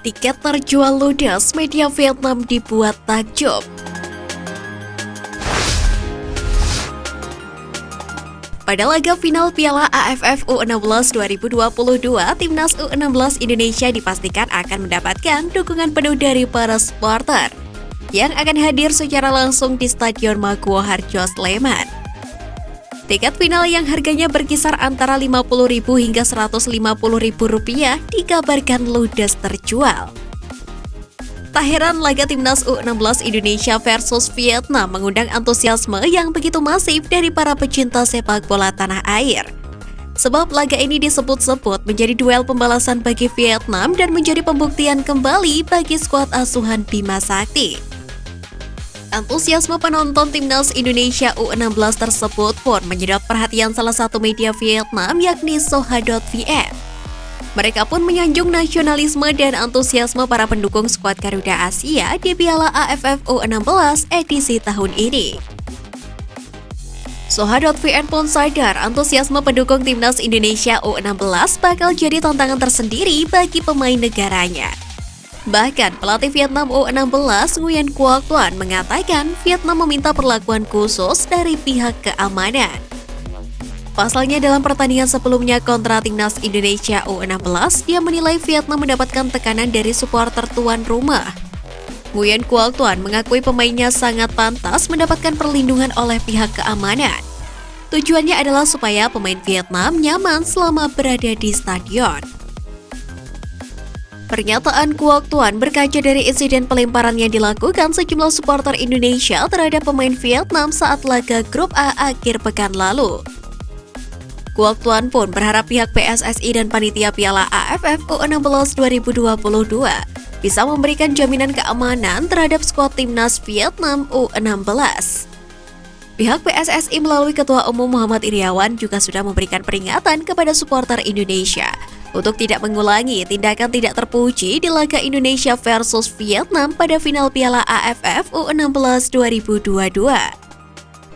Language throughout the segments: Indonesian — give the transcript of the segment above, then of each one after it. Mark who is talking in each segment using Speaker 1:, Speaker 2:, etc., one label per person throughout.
Speaker 1: Tiket terjual ludes, media Vietnam dibuat takjub. Pada laga final Piala AFF U16 2022, Timnas U16 Indonesia dipastikan akan mendapatkan dukungan penuh dari para supporter yang akan hadir secara langsung di Stadion Maguwo Harjo, Sleman. Tiket final yang harganya berkisar antara Rp50.000 hingga Rp150.000 dikabarkan ludes terjual. Tak heran laga Timnas U16 Indonesia versus Vietnam mengundang antusiasme yang begitu masif dari para pecinta sepak bola tanah air. Sebab laga ini disebut-sebut menjadi duel pembalasan bagi Vietnam dan menjadi pembuktian kembali bagi skuad asuhan Bima Sakti. Antusiasme penonton Timnas Indonesia U16 tersebut pun menyedot perhatian salah satu media Vietnam yakni Soha.vn. Mereka pun menyanjung nasionalisme dan antusiasme para pendukung skuad Garuda Asia di Piala AFF U16 edisi tahun ini. Soha.vn pun sadar antusiasme pendukung Timnas Indonesia U16 bakal jadi tantangan tersendiri bagi pemain negaranya. Bahkan pelatih Vietnam U16 Nguyen Quoc Tuan mengatakan Vietnam meminta perlakuan khusus dari pihak keamanan. Pasalnya dalam pertandingan sebelumnya kontra Timnas Indonesia U16, dia menilai Vietnam mendapatkan tekanan dari supporter tuan rumah. Nguyen Quoc Tuan mengakui pemainnya sangat pantas mendapatkan perlindungan oleh pihak keamanan. Tujuannya adalah supaya pemain Vietnam nyaman selama berada di stadion. Pernyataan Quoc Tuan berkaca dari insiden pelemparan yang dilakukan sejumlah supporter Indonesia terhadap pemain Vietnam saat laga Grup A akhir pekan lalu. Quoc Tuan pun berharap pihak PSSI dan panitia Piala AFF U16 2022 bisa memberikan jaminan keamanan terhadap skuad Timnas Vietnam U16. Pihak PSSI melalui Ketua Umum Muhammad Iriawan juga sudah memberikan peringatan kepada supporter Indonesia untuk tidak mengulangi tindakan tidak terpuji di laga Indonesia versus Vietnam pada final Piala AFF U16 2022.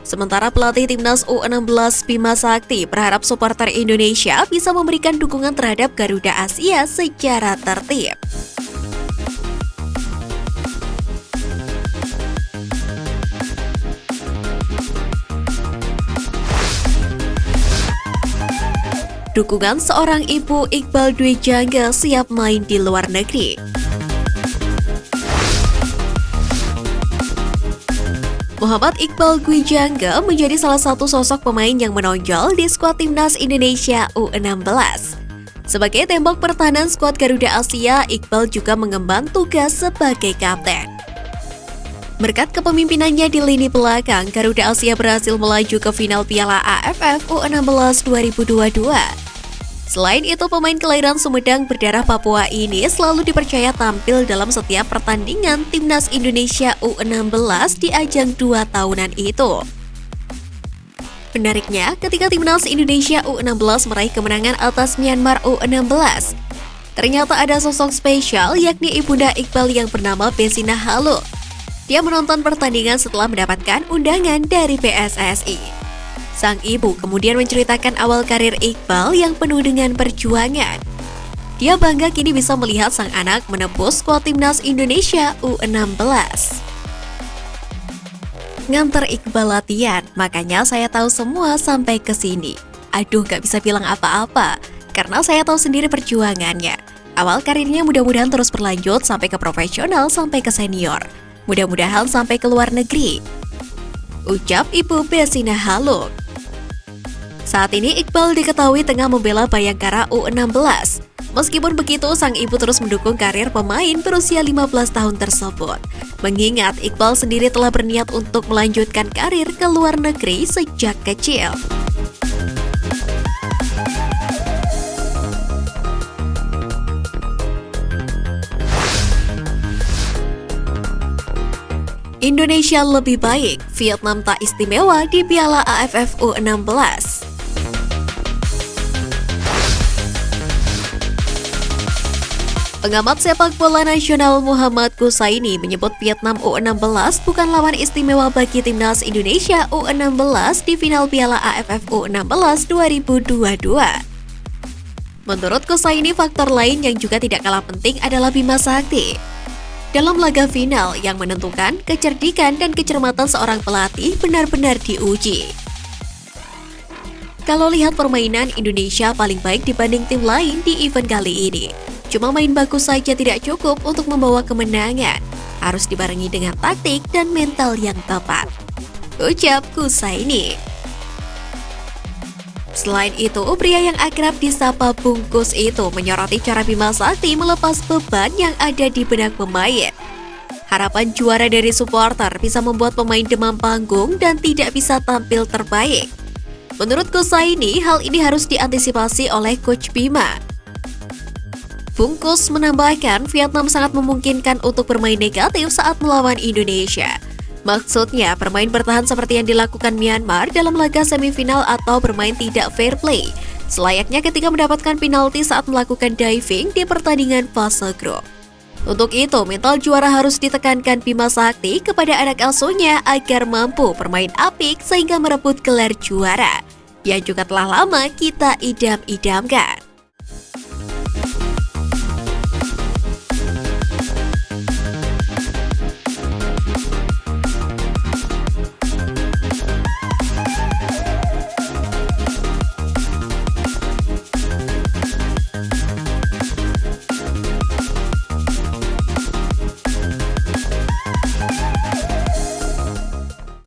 Speaker 1: Sementara pelatih Timnas U16 Bima Sakti berharap supporter Indonesia bisa memberikan dukungan terhadap Garuda Asia secara tertib. Dukungan seorang ibu Iqbal Dwi Jangga siap main di luar negeri. Muhammad Iqbal Dwi Jangga menjadi salah satu sosok pemain yang menonjol di skuad Timnas Indonesia U16. Sebagai tembok pertahanan skuad Garuda Asia, Iqbal juga mengemban tugas sebagai kapten. Berkat kepemimpinannya di lini belakang, Garuda Asia berhasil melaju ke final Piala AFF U16 2022. Selain itu, pemain kelahiran Sumedang berdarah Papua ini selalu dipercaya tampil dalam setiap pertandingan Timnas Indonesia U16 di ajang 2 tahunan itu. Menariknya, ketika Timnas Indonesia U16 meraih kemenangan atas Myanmar U16, ternyata ada sosok spesial yakni Ibunda Iqbal yang bernama Besina Halo. Dia menonton pertandingan setelah mendapatkan undangan dari PSSI. Sang ibu kemudian menceritakan awal karir Iqbal yang penuh dengan perjuangan. Dia bangga kini bisa melihat sang anak menembus skuad Timnas Indonesia U16. Nganter Iqbal latihan, makanya saya tahu semua sampai ke sini. Aduh, gak bisa bilang apa-apa, karena saya tahu sendiri perjuangannya. Awal karirnya mudah-mudahan terus berlanjut sampai ke profesional sampai ke senior. Mudah-mudahan sampai ke luar negeri, ucap Ibu Besina Halo. Saat ini Iqbal diketahui tengah membela Bayangkara U16. Meskipun begitu, sang ibu terus mendukung karir pemain berusia 15 tahun tersebut. Mengingat Iqbal sendiri telah berniat untuk melanjutkan karir ke luar negeri sejak kecil. Indonesia lebih baik, Vietnam tak istimewa di Piala AFF U16. Pengamat sepak bola nasional Muhammad Kusaini menyebut Vietnam U16 bukan lawan istimewa bagi Timnas Indonesia U16 di final Piala AFF U16 2022. Menurut Kusaini, faktor lain yang juga tidak kalah penting adalah Bima Sakti. Dalam laga final yang menentukan, kecerdikan dan kecermatan seorang pelatih benar-benar diuji. Kalau lihat permainan, Indonesia paling baik dibanding tim lain di event kali ini. Cuma main bagus saja tidak cukup untuk membawa kemenangan. Harus dibarengi dengan taktik dan mental yang tepat, ucap Kusaini. Selain itu, pria yang akrab disapa Bungkus itu menyoroti cara Bima Sakti melepas beban yang ada di benak pemain. Harapan juara dari supporter bisa membuat pemain demam panggung dan tidak bisa tampil terbaik. Menurut Kusaini, hal ini harus diantisipasi oleh Coach Bima. Bungkus menambahkan, Vietnam sangat memungkinkan untuk bermain negatif saat melawan Indonesia. Maksudnya, bermain bertahan seperti yang dilakukan Myanmar dalam laga semifinal atau bermain tidak fair play, selayaknya ketika mendapatkan penalti saat melakukan diving di pertandingan fase grup. Untuk itu, mental juara harus ditekankan Bima Sakti kepada anak asuhnya agar mampu bermain apik sehingga merebut gelar juara, yang juga telah lama kita idam-idamkan.